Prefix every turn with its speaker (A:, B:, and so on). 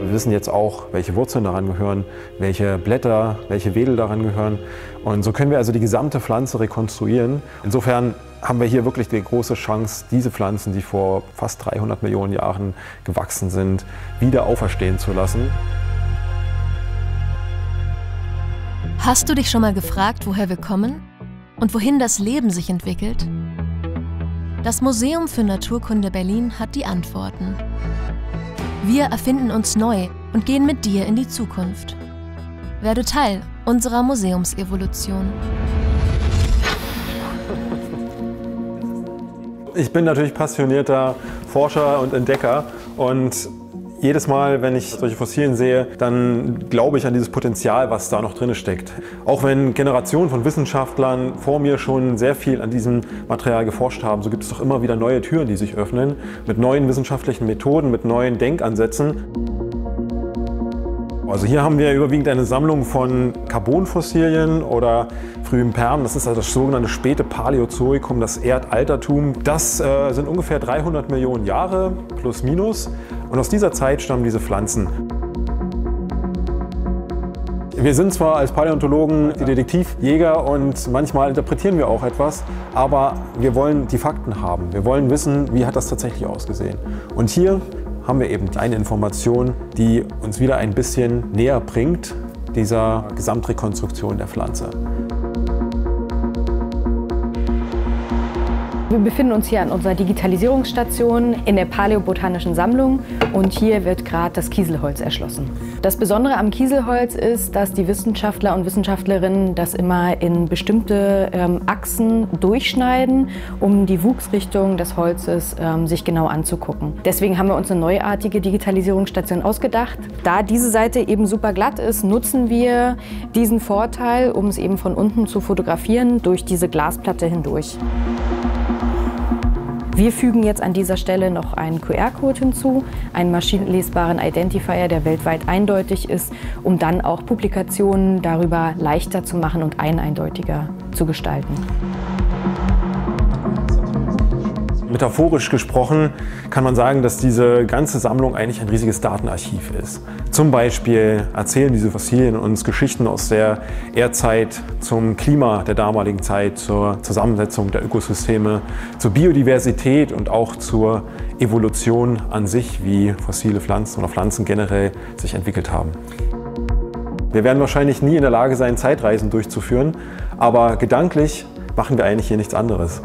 A: Wir wissen jetzt auch, welche Wurzeln daran gehören, welche Blätter, welche Wedel daran gehören. Und so können wir also die gesamte Pflanze rekonstruieren. Insofern haben wir hier wirklich die große Chance, diese Pflanzen, die vor fast 300 Millionen Jahren gewachsen sind, wieder auferstehen zu lassen.
B: Hast du dich schon mal gefragt, woher wir kommen und wohin das Leben sich entwickelt? Das Museum für Naturkunde Berlin hat die Antworten. Wir erfinden uns neu und gehen mit dir in die Zukunft. Werde Teil unserer Museumsevolution.
A: Ich bin natürlich passionierter Forscher und Entdecker und jedes Mal, wenn ich solche Fossilien sehe, dann glaube ich an dieses Potenzial, was da noch drin steckt. Auch wenn Generationen von Wissenschaftlern vor mir schon sehr viel an diesem Material geforscht haben, so gibt es doch immer wieder neue Türen, die sich öffnen, mit neuen wissenschaftlichen Methoden, mit neuen Denkansätzen. Also hier haben wir überwiegend eine Sammlung von Carbonfossilien oder frühem Perm. Das ist also das sogenannte späte Paläozoikum, das Erdaltertum. Das sind ungefähr 300 Millionen Jahre, plus minus. Und aus dieser Zeit stammen diese Pflanzen. Wir sind zwar als Paläontologen die Detektivjäger und manchmal interpretieren wir auch etwas, aber wir wollen die Fakten haben. Wir wollen wissen, wie hat das tatsächlich ausgesehen. Und hier haben wir eben eine Information, die uns wieder ein bisschen näher bringt, dieser Gesamtrekonstruktion der Pflanze.
C: Wir befinden uns hier an unserer Digitalisierungsstation in der Paläobotanischen Sammlung und hier wird gerade das Kieselholz erschlossen. Das Besondere am Kieselholz ist, dass die Wissenschaftler und Wissenschaftlerinnen das immer in bestimmte Achsen durchschneiden, um die Wuchsrichtung des Holzes sich genau anzugucken. Deswegen haben wir uns eine neuartige Digitalisierungsstation ausgedacht. Da diese Seite eben super glatt ist, nutzen wir diesen Vorteil, um es eben von unten zu fotografieren, durch diese Glasplatte hindurch. Wir fügen jetzt an dieser Stelle noch einen QR-Code hinzu, einen maschinenlesbaren Identifier, der weltweit eindeutig ist, um dann auch Publikationen darüber leichter zu machen und eindeutiger zu gestalten.
A: Metaphorisch gesprochen kann man sagen, dass diese ganze Sammlung eigentlich ein riesiges Datenarchiv ist. Zum Beispiel erzählen diese Fossilien uns Geschichten aus der Erdzeit zum Klima der damaligen Zeit, zur Zusammensetzung der Ökosysteme, zur Biodiversität und auch zur Evolution an sich, wie fossile Pflanzen oder Pflanzen generell sich entwickelt haben. Wir werden wahrscheinlich nie in der Lage sein, Zeitreisen durchzuführen, aber gedanklich machen wir eigentlich hier nichts anderes.